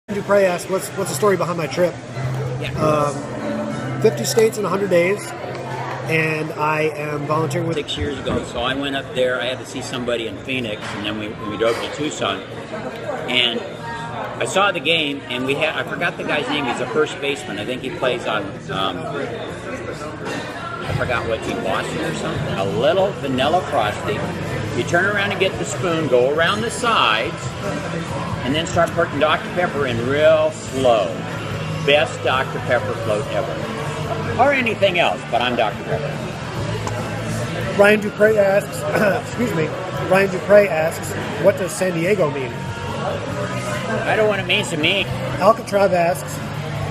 Dupre asked, what's the story behind my trip? Yeah. 50 states in 100 days, and I am volunteering with... 6 years ago, so I went up there. I had to see somebody in Phoenix, and then we drove to Tucson, and I saw the game, and I forgot the guy's name. He's a first baseman. I think he plays on, I forgot what team, Boston or something. A little vanilla frosty. You turn around and get the spoon, go around the sides, and then start putting Dr. Pepper in real slow. Best Dr. Pepper float ever. Or anything else, but I'm Dr. Pepper. Ryan Dupre asks, excuse me, Ryan Dupre asks, what does San Diego mean? I don't know what it means to me. Alcatraz asks,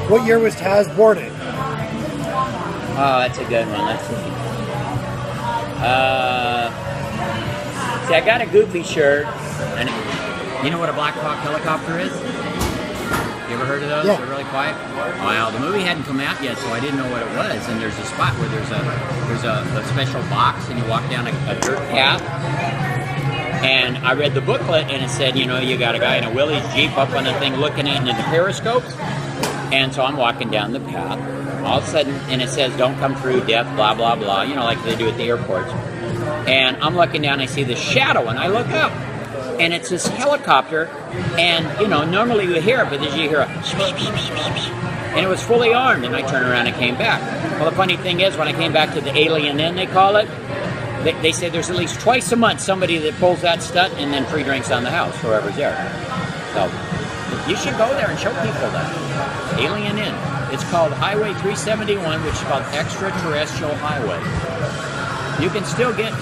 what year was Taz born in? Oh, that's a good one. Let's see. See, I got a Goofy shirt, and you know what a Black Hawk helicopter is? You ever heard of those? Yeah. They're really quiet. Well, the movie hadn't come out yet, so I didn't know what it was. And there's a spot where there's a special box, and you walk down a dirt path. And I read the booklet, and it said, you know, you got a guy in a Willys Jeep up on the thing looking at it in the periscopes. And so I'm walking down the path. All of a sudden, and it says, don't come through, death, blah, blah, blah, you know, like they do at the airports. And I'm looking down, I see this shadow, and I look up. And it's this helicopter, and, you know, normally you hear it, but then you hear a and it was fully armed, and I turned around and came back. Well, the funny thing is, when I came back to the Alien Inn, they call it, they say there's at least twice a month somebody that pulls that stunt, and then free drinks on the house, whoever's there. So, you should go there and show people that. Alien Inn. It's called Highway 371, which is called Extraterrestrial Highway. You can still get...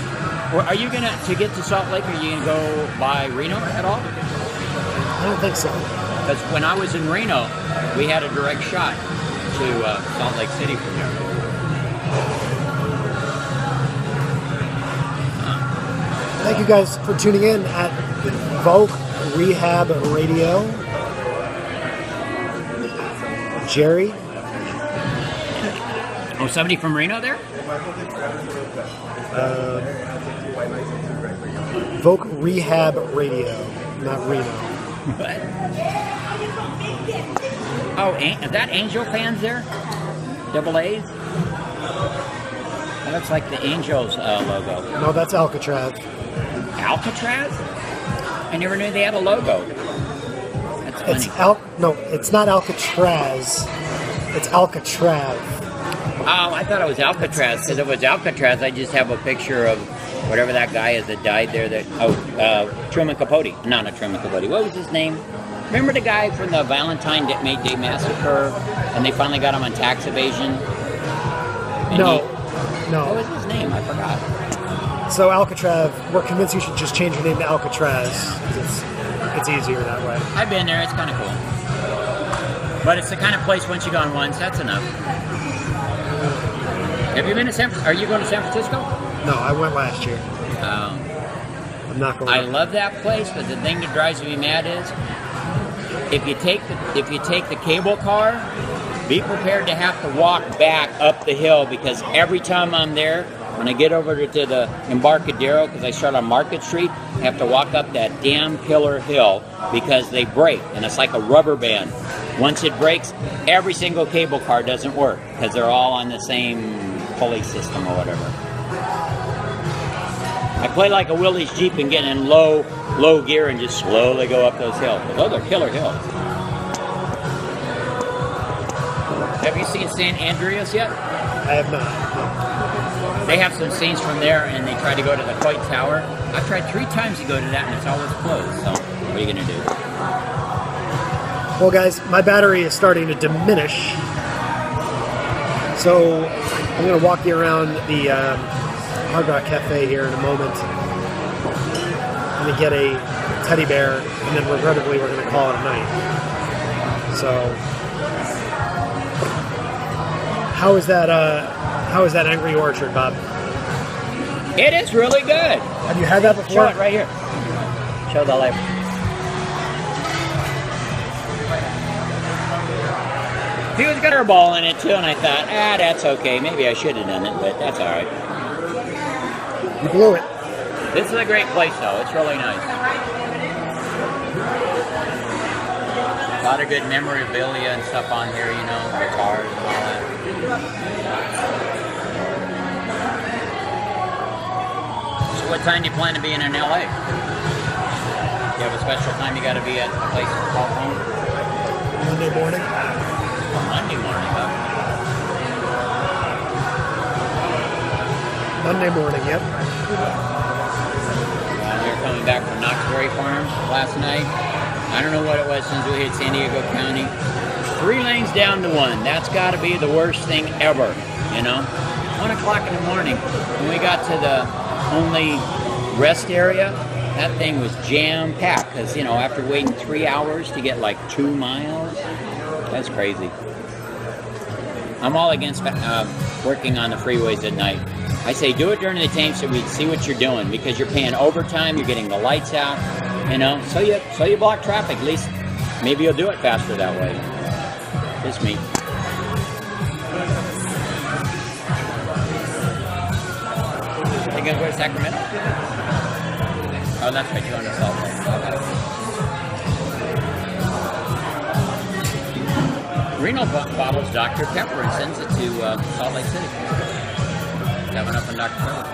Or are you going to get to Salt Lake, or are you going to go by Reno at all? I don't think so. Because when I was in Reno, we had a direct shot to Salt Lake City from there. Thank you guys for tuning in at Vogue Rehab Radio. Jerry. Oh, somebody from Reno there? Vogue Rehab Radio, not Reno. What? Oh, is that Angel fans there? Double A's? That looks like the Angels logo. No, that's Alcatraz. Alcatraz? I never knew they had a logo. That's funny. No, it's not Alcatraz. It's Alcatraz. Oh, I thought it was Alcatraz, because if it was Alcatraz, I just have a picture of whatever that guy is that died there. Truman Capote. No, not Truman Capote. What was his name? Remember the guy from the Valentine Day Massacre, and they finally got him on tax evasion? No. What was his name? I forgot. So Alcatraz, we're convinced you should just change your name to Alcatraz. It's easier that way. I've been there. It's kind of cool. But it's the kind of place, once you've gone once, that's enough. Have you been to Are you going to San Francisco? No, I went last year. I'm not going. I love that place, but the thing that drives me mad is if you take the cable car, be prepared to have to walk back up the hill, because every time I'm there, when I get over to the Embarcadero, because I start on Market Street, I have to walk up that damn killer hill because they break, and it's like a rubber band. Once it breaks, every single cable car doesn't work because they're all on the same pulley system or whatever. I play like a Willys Jeep and get in low gear and just slowly go up those hills. But those are killer hills. Have you seen San Andreas yet? I have not. They have some scenes from there, and they try to go to the Coit Tower. I've tried 3 times to go to that, and it's always closed. So what are you going to do? Well, guys, my battery is starting to diminish. So I'm going to walk you around the Hard Rock Cafe here in a moment. I'm going to get a teddy bear, and then regrettably we're going to call it a night. So, how is that Angry Orchard, Bob? It is really good. Have you had that before? Show it right here. Show the light. He was got her ball in it too, and I thought, that's okay. Maybe I should have done it, but that's all right. You blew it. This is a great place, though. It's really nice. A lot of good memorabilia and stuff on here, you know, guitars and all that. So what time do you plan to be in LA? You have a special time you got to be at a place called home? Monday morning. Monday morning, huh? Monday morning, yep. We were coming back from Knox Berry Farm last night. I don't know what it was since we hit San Diego County. 3 lanes down to 1. That's got to be the worst thing ever, you know? 1 o'clock in the morning. When we got to the only rest area, that thing was jam-packed because, you know, after waiting 3 hours to get like 2 miles, that's crazy. I'm all against working on the freeways at night. I say do it during the day so we see what you're doing because you're paying overtime, you're getting the lights out, you know, so you block traffic. At least maybe you'll do it faster that way. Just me. You gonna go to Sacramento? Oh, that's right, you're on the Salt Lake. Okay. Reno bottles Dr. Pepper and sends it to Salt Lake City. Coming up in Dr. Pepper.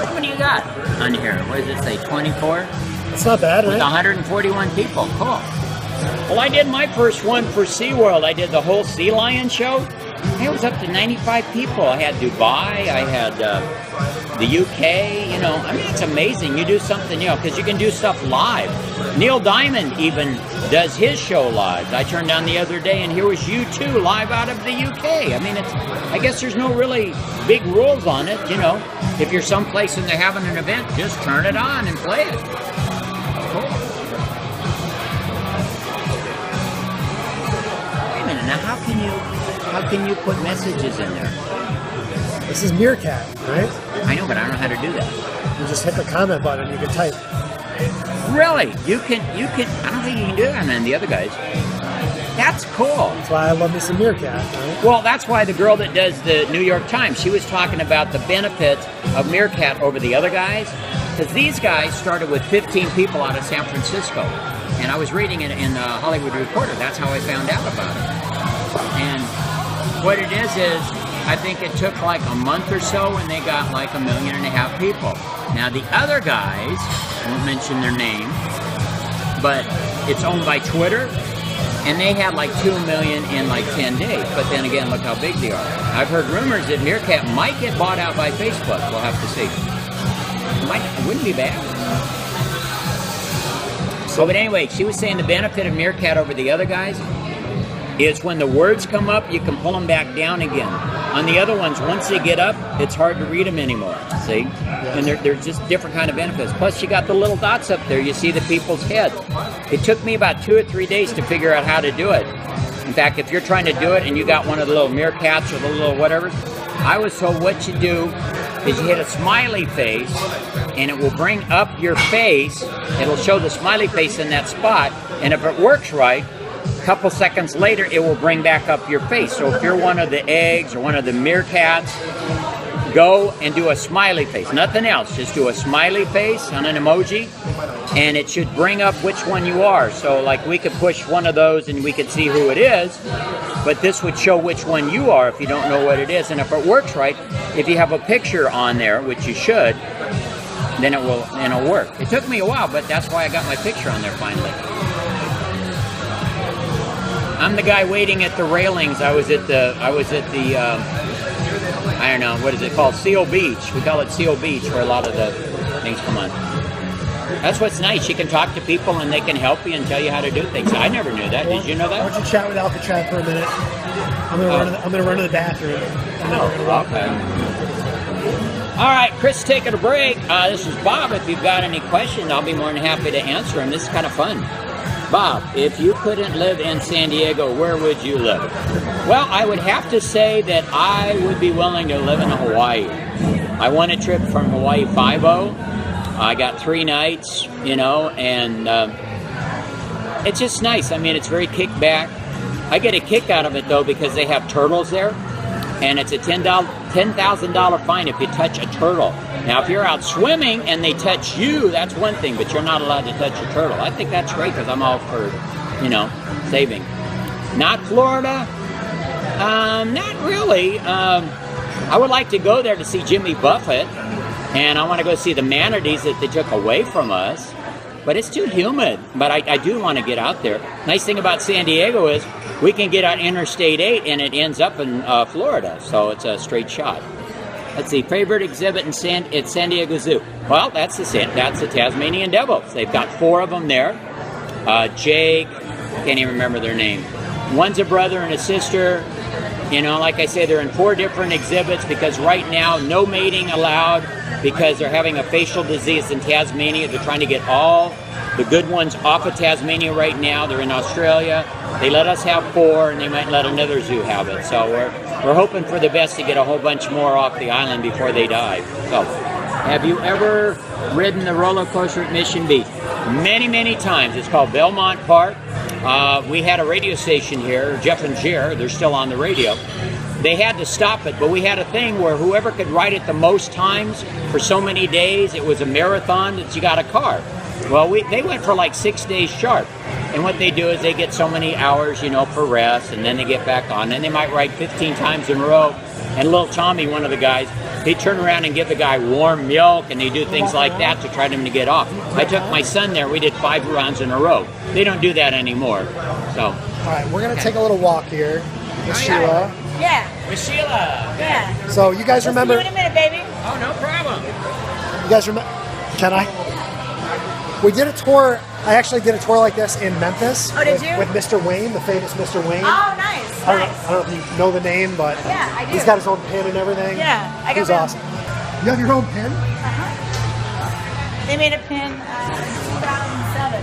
How many you got on here? What does it say, 24? It's not bad, With right? 141 people, cool. Well, I did my first one for SeaWorld. I did the whole sea lion show. It was up to 95 people. I had Dubai, I had the UK, you know. I mean, it's amazing. You do something, you know, because you can do stuff live. Neil Diamond even does his show live. I turned on the other day, and here was U2 live out of the UK. I mean, I guess there's no really big rules on it, you know. If you're someplace and they're having an event, just turn it on and play it. Cool. Wait a minute, now how can you put messages in there? This is Meerkat, right? I know, but I don't know how to do that. You just hit the comment button and you can type. Really? You can, I don't think you can do that on any of the other guys. That's cool. That's why I love me some Meerkat, right? Well, that's why the girl that does the New York Times, she was talking about the benefits of Meerkat over the other guys. Because these guys started with 15 people out of San Francisco. And I was reading it in the Hollywood Reporter. That's how I found out about it. And what it is I think it took like a month or so and they got like 1.5 million people. Now the other guys, I won't mention their name, but it's owned by Twitter, and they had like 2 million in like 10 days. But then again, look how big they are. I've heard rumors that Meerkat might get bought out by Facebook. We'll have to see. It wouldn't be bad. So, but anyway, she was saying the benefit of Meerkat over the other guys is when the words come up, you can pull them back down again. On the other ones, once they get up, it's hard to read them anymore, see? And they're just different kind of benefits. Plus, you got the little dots up there. You see the people's heads. It took me about 2 or 3 days to figure out how to do it. In fact, if you're trying to do it and you got one of the little meerkats or the little whatever, I was told what you do is you hit a smiley face, and it will bring up your face. It'll show the smiley face in that spot, and if it works right, a couple seconds later, it will bring back up your face. So if you're one of the eggs or one of the meerkats, go and do a smiley face. Nothing else. Just do a smiley face on an emoji, and it should bring up which one you are. So like we could push one of those and we could see who it is, but this would show which one you are if you don't know what it is. And if it works right, if you have a picture on there, which you should, then it'll work. It took me a while, but that's why I got my picture on there finally. I'm the guy waiting at the railings. I was at the I don't know, what is it called? Seal Beach. We call it Seal Beach, where a lot of the things come on. That's what's nice. You can talk to people and they can help you and tell you how to do things. I never knew that. Did you know that? Why don't you chat with Alcatraz for a minute? I'm gonna run to the bathroom. And then we're gonna walk. Okay. All right, Chris, taking a break. This is Bob. If you've got any questions, I'll be more than happy to answer them. This is kind of fun. Bob, if you couldn't live in San Diego, where would you live? Well, I would have to say that I would be willing to live in Hawaii. I won a trip from Hawaii 5-0. I got 3 nights, you know, and it's just nice. I mean, it's very kickback. I get a kick out of it, though, because they have turtles there, and it's a $10 $10,000 fine if you touch a turtle. Now, if you're out swimming and they touch you, that's one thing, but you're not allowed to touch a turtle. I think that's great because I'm all for, you know, saving. Not Florida. Not really. I would like to go there to see Jimmy Buffett, and I want to go see the manatees that they took away from us. But it's too humid. But I do want to get out there. Nice thing about San Diego is we can get on Interstate 8 and it ends up in Florida, so it's a straight shot. Let's see, favorite exhibit at San Diego Zoo. Well, that's the Tasmanian devils. They've got 4 of them there. Jake, can't even remember their name. One's a brother and a sister. You know, like I say, they're in 4 different exhibits because right now no mating allowed because they're having a facial disease in Tasmania. They're trying to get all the good ones off of Tasmania right now. They're in Australia. They let us have 4, and they might let another zoo have it. So we're hoping for the best to get a whole bunch more off the island before they die. So, have you ever ridden the roller coaster at Mission Beach? Many, many times. It's called Belmont Park. We had a radio station here, Jeff and Jer, they're still on the radio. They had to stop it, but we had a thing where whoever could ride it the most times for so many days, it was a marathon that you got a car. Well, they went for like 6 days sharp. And what they do is they get so many hours, you know, for rest, and then they get back on. And they might ride 15 times in a row. And little Tommy, one of the guys, he'd turn around and give the guy warm milk, and they do things like that to try him to get off. I took my son there. We did 5 rounds in a row. They don't do that anymore. So. All right, we're going to take a little walk here with Sheila. Yeah. With Sheila. Yeah. So you guys remember? See you in a minute, baby. Oh, no problem. You guys remember? Can I? We did a tour. I actually did a tour like this in Memphis. Oh, did you? With Mr. Wayne, the famous Mr. Wayne. Oh, nice. I don't know if you know the name, but yeah, I do. He's got his own pin and everything. Yeah, I got He's awesome. You have your own pin? Uh-huh. They made a pin in 2007.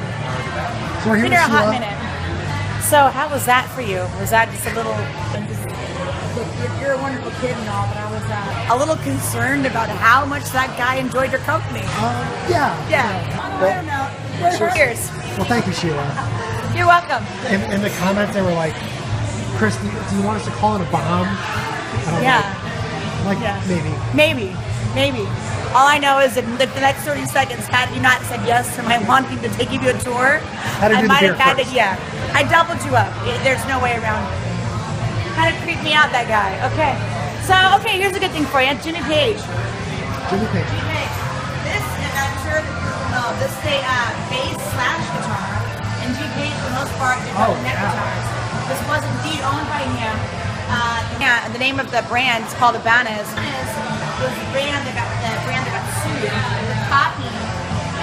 So we're here Been with here a hot Sheila. minute. So how was that for you? Was that just a little... You're a wonderful kid and all, but I was a little concerned about how much that guy enjoyed your company. Yeah. I don't know. Cheers. Well, thank you, Sheila. You're welcome. In the comments, they were like, Chris, do you want us to call it a bomb? Yeah. Maybe. All I know is that the next 30 seconds, had you not said yes to my wanting to take you to a tour, I might have had to, I doubled you up. There's no way around it. Kind of creeped me out, that guy. Okay. So, here's a good thing for you. Jimmy Page. Jimmy Page. This, and I'm sure that you know, this is a bass/guitar. And Jimmy Page, for the most part, did neck guitars. This was indeed owned by him. The name of the brand is called Ibanez. Was the brand that got sued for copying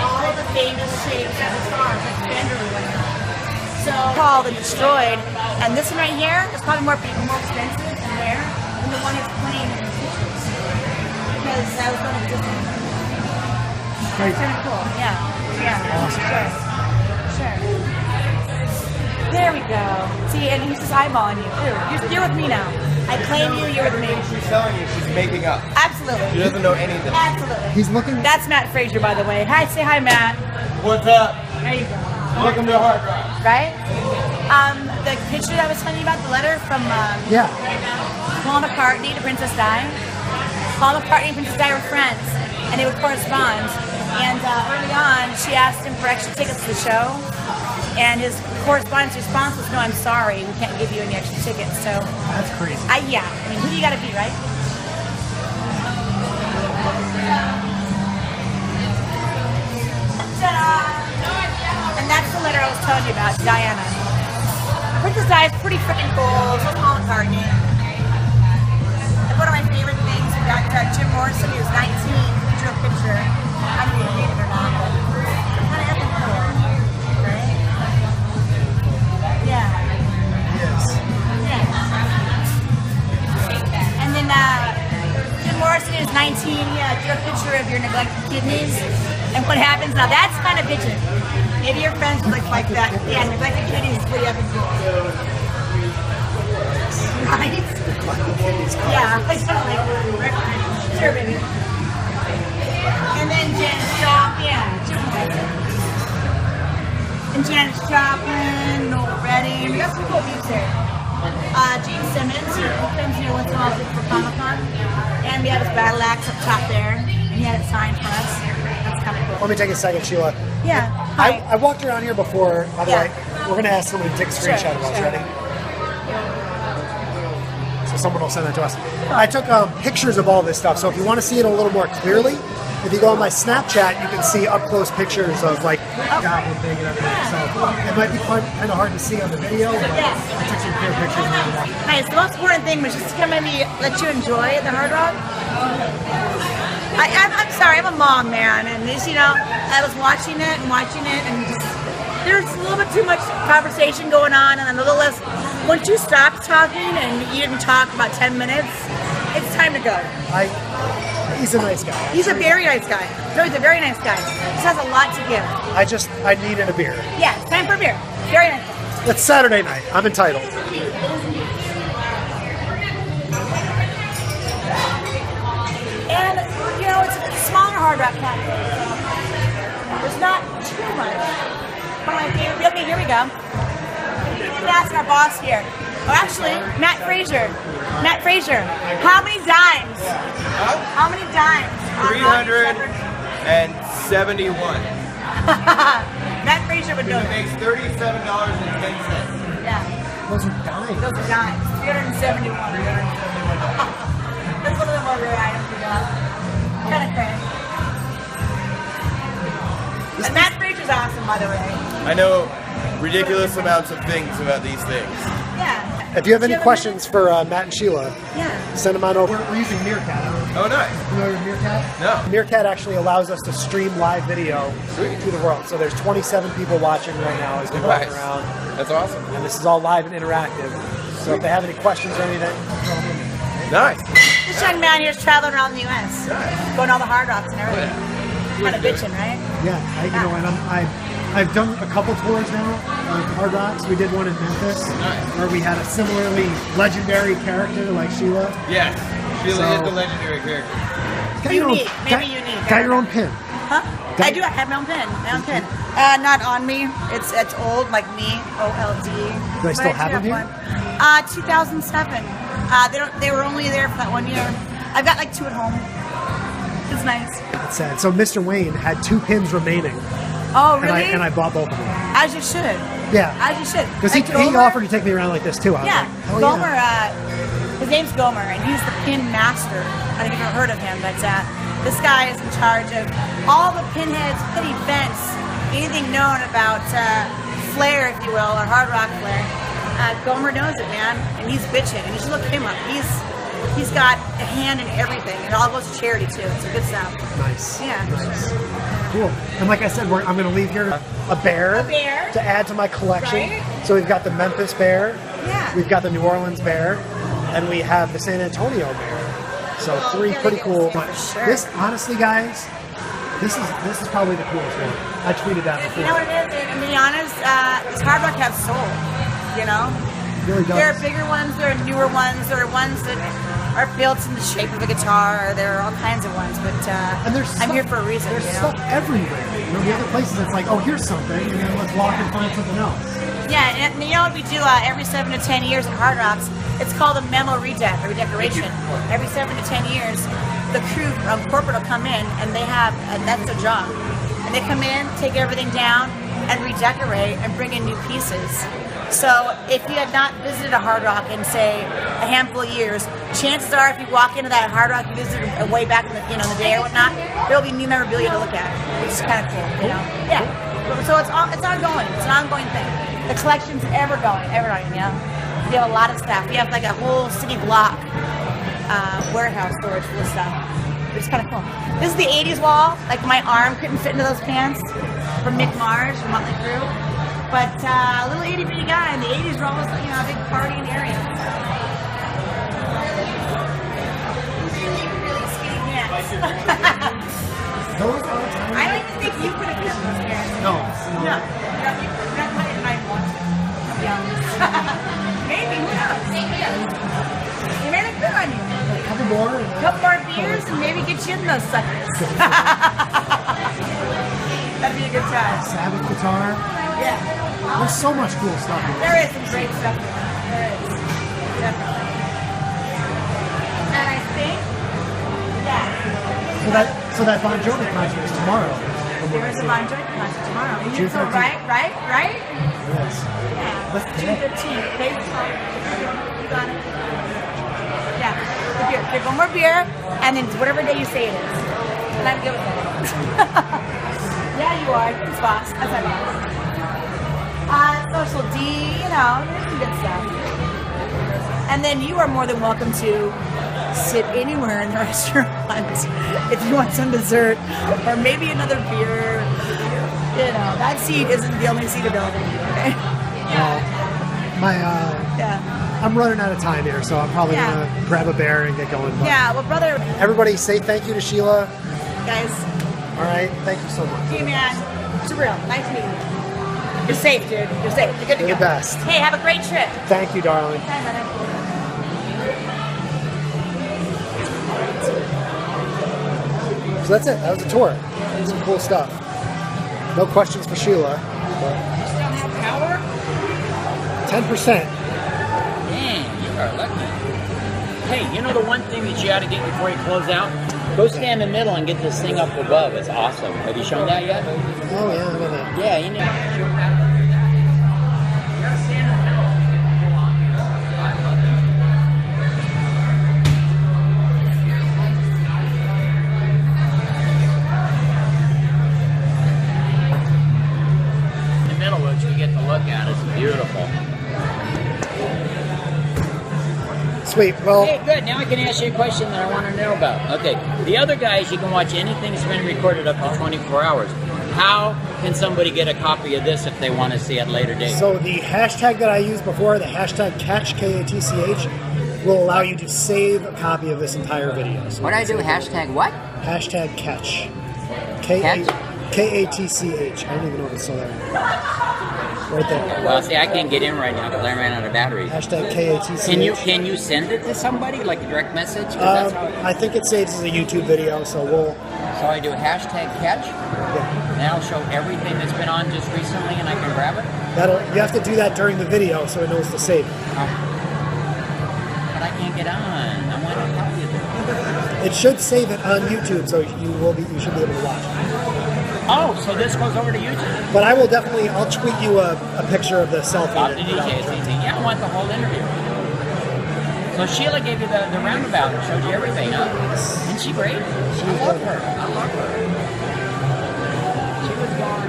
all of the famous shapes of guitars, like Fender or whatever. So called and destroyed. And this one right here is probably more expensive and rare than the one that's playing in the pictures. Because that was one of the different. It's kind of cool. Yeah. Awesome. Sure. There we go. See, and he's just eyeballing you. You're with me now. I claim you, you're with me. She's telling you she's making up. Absolutely. She doesn't know anything. Absolutely. He's looking. That's Matt Frazier, by the way. Hi, say hi, Matt. What's up? There you go. Welcome to Hard Rock. Right? The picture that I was telling you about, the letter from Paul McCartney to Princess Di. Paul McCartney and Princess Di were friends, and they would correspond. And early on, she asked him for extra tickets to the show, and his correspondence response was, "No, I'm sorry, we can't give you any extra tickets." So that's crazy. I mean, who do you got to be, right? Ta-da! And that's the letter I was telling you about, Diana. Princess Di is pretty freaking cool. So is Paul McCartney. And one of my favorite things, we got Jim Morrison, he was 19, he drew a picture. I don't know if you hate it or not, but kind of epic cool. Right? Yeah. Yes. Yeah. And then Jim Morrison is 19, drew a picture of your neglected kidneys. And what happens now, that's kind of bitching. Maybe your friends would like that. Yeah, neglected kidneys is pretty epic cool. Right? Yeah, I kind of like it. Sure, baby. And then Janis Joplin, and Janis Joplin, Noel Redding. We got some cool peeps there. Gene Simmons, who comes here once in a while for Comic-Con. And we have his battle axe up top there. And he had it signed for us. That's kind of cool. Let me take a second, Sheila. Yeah. I walked around here before. By the way, we're going to ask somebody to take a screenshot of us. Ready? So someone will send that to us. I took pictures of all this stuff. So if you want to see it a little more clearly, if you go on my Snapchat, you can see up close pictures of like Goblin Thing and everything. So it might be kind of hard to see on the video, but I took some clear pictures. Nice. The most important thing was just to come maybe let you enjoy the Hard Rock. I'm sorry, I'm a mom, man, and this, you know, I was watching it, and just, there's a little bit too much conversation going on, and a little less. Once you stop talking and you didn't talk about 10 minutes, it's time to go. He's a nice guy. He's a very nice guy. No, he's a very nice guy. He has a lot to give. I needed a beer. Yeah, it's time for a beer. Very nice guy. It's Saturday night. I'm entitled. And, you know, it's a smaller Hard Rock cafe. There's not too much. One of my favorite. Okay, here we go. We can ask our boss here. Oh, actually, Matt Frazier. Matt Frazier, how many dimes? How many dimes? 371. Matt Frazier would know It that. makes $37.10. Yeah, Those are dimes. those are dimes. 371. That's one of the more rare items we got. Kind of crazy. And Matt Frazier's awesome, by the way. I know ridiculous amounts of things about these things. Yeah. If you have any questions for Matt and Sheila, send them on over. We're using Meerkat. Oh, nice. You know Meerkat? No. Meerkat actually allows us to stream live video to the world. So there's 27 people watching right now as we walk Nice. around. That's awesome. And this is all live and interactive. So if they have any questions or anything, throw them in there. Nice. This young man here is traveling around the U.S. Going to all the Hard Rocks and everything. Kind of bitching, right? Yeah, and I've done a couple tours now of Hard Rocks. We did one in Memphis where we had a similarly legendary character like Sheila. Yes. Sheila So- is the legendary character. Got your Unique, own, maybe unique. Got your own pin. Huh? I do. I have my own pen. My own pen. Not on me. It's old, like me. OLD. Do I still have it here? 2007. They were only there for that 1 year. I've got like 2 at home. It's nice. That's sad. So Mr. Wayne had 2 pins remaining, Oh, really? and I bought both of them. As you should. Yeah, As you should. because he offered to take me around like this too. I was Yeah, like, oh, Gomer. yeah. His name's Gomer, and he's the pin master. I don't know if you've ever heard of him, but this guy is in charge of all the pinheads, pin events, anything known about flair, if you will, or hard rock flair. Gomer knows it, man, and he's bitching. And you should look him up. He's got a hand in everything. It all goes to charity too. It's a good stuff. Nice. Yeah. Nice. Cool. And like I said, I'm going to leave here a bear to add to my collection. Right? So we've got the Memphis bear, Yeah. we've got the New Orleans bear, and we have the San Antonio bear. So 3 yeah, pretty they cool. do, But for sure. this, honestly, guys, this is probably the coolest one. I tweeted that before. You know what it is? And to be honest, this hard rock has soul. You know. It really does. There are bigger ones, there are newer ones, there are ones that are built in the shape of a guitar, there are all kinds of ones, but And there's I'm stuff- here for a reason, There's you know? stuff everywhere. You know, the other places it's like, oh, here's something, and then let's walk and find something else. Yeah, and you know what we do every 7 to 10 years at Hard Rocks? It's called a memo redecoration. Every 7 to 10 years, the crew corporate will come in, and they have, that's their job. And they come in, take everything down, and redecorate, and bring in new pieces. So if you had not visited a Hard Rock in, say, a handful of years, chances are if you walk into that Hard Rock you visited way back in the, the day or whatnot, there'll be new memorabilia to look at, which is kind of cool, you know? Yeah. So it's ongoing. It's an ongoing thing. The collection's ever going, you know? We have a lot of stuff. We have like a whole city block warehouse storage full of stuff. It's kind of cool. This is the 80s wall. Like my arm couldn't fit into those pants from Mick Mars from Motley Crue. But a little itty bitty guy in the 80s were almost, a big partying area. Really, really skinny pants. Those are tiny. I don't even think you could have kept those pants. No. No. I want to. To be honest. Maybe, who knows? You may look good on you. A couple more. A couple more beers and maybe get you in those suckers. That'd be a good time. Sabbath guitar. Yeah. There's so much cool stuff here. There is some great stuff here. There is. Definitely. And I think So that Bon Jovi concert is tomorrow. There's a Bon Jovi concert tomorrow. And June you feel 13th. right? Yes. Yeah. Let's do June it. 13th. Okay, you got it. Yeah. The beer. Here, one more beer, and then whatever day you say it is. And I'm good with that. Yeah, you are. Thanks, boss. That's my boss. Social D, you know, there's some good stuff. And then you are more than welcome to sit anywhere in the restaurant if you want some dessert or maybe another beer. You know, that seat isn't the only seat available. Okay? Yeah. I'm running out of time here, so I'm probably gonna grab a bear and get going. But Yeah, well, brother, everybody, say thank you to Sheila. guys, All right, thank you so much. hey man, it's real. Nice meeting you. You're safe, dude. You're safe. You're good to You're go. the best. Hey, have a great trip. Thank you, darling. Bye, brother. So that's it. That was a tour. Some cool stuff. No questions for Sheila. You still have power? 10%. Man, you are lucky. Hey, you know the one thing that you got to get before you close out? Go stand in the middle and get this thing up above. It's awesome. Have you shown that yet? Oh yeah, I know that. Yeah, you need to show that. You gotta stand in the middle. I love it. In the middle, which we get to look at, it's beautiful. Sweet. Well, Okay, good. Now I can ask you a question that I want to know about. Okay, the other guys, you can watch anything that's been recorded up to 24 hours. How can somebody get a copy of this if they want to see it later date? so the hashtag that I used before, the hashtag catch, KATCH, will allow you to save a copy of this entire video. So What do I do? Hashtag what? hashtag catch. Catch? KATCH. I don't even know if it's still there. Right there. Well, see, I can't get in right now because I ran out of batteries. Hashtag KATCH. Can you send it to somebody, like a direct message? 'Cause that's how I think it saves as a YouTube video, so we'll. so I do hashtag catch, Yeah, and that'll show everything that's been on just recently, and I can grab it. you have to do that during the video so it knows to save it. But I can't get on. I want a copy of it. It should save it on YouTube, so you should be able to watch it. Oh, so this goes over to YouTube. But I'll tweet you a picture of the selfie. Bob that- the DJ is easy. Yeah, I want the whole interview. So Sheila gave you the roundabout and showed you everything, huh? Isn't she great? I love her. I love her. She was gone.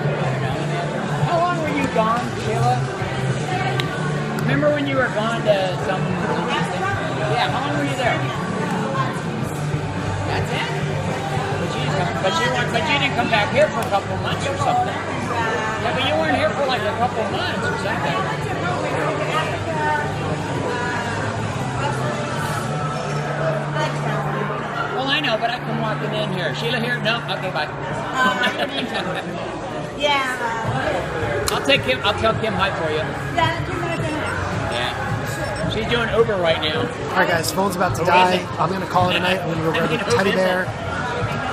How long were you gone, Sheila? Remember when you were gone to some... Yeah, how long were you there? That's it? But you didn't come back here for a couple of months or something. Yeah, but you weren't here for like a couple of months or something. Well, I know, but I come walking in here. Sheila here? No? Okay, bye. Yeah. I'll tell Kim hi for you. Yeah. She's doing Uber right now. All right, guys, phone's about to Who die. is it? I'm gonna call it a night. I'm gonna go grab a Who teddy is bear,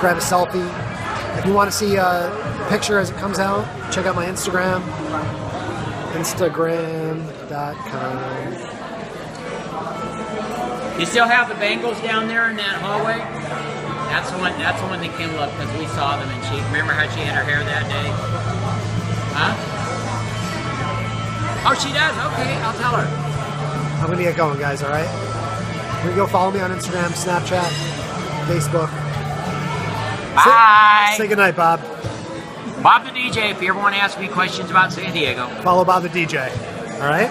grab a selfie. If you want to see a picture as it comes out, check out my Instagram, Instagram.com. You still have the Bengals down there in that hallway? That's the one that Kim loved because we saw them and she remember how she had her hair that day? Huh? Oh, she does? Okay, I'll tell her. I'm gonna get going, guys. All right. You can go follow me on Instagram, Snapchat, Facebook. Bye. Say goodnight, Bob. Bob the DJ, if you ever want to ask me questions about San Diego. Follow Bob the DJ. All right.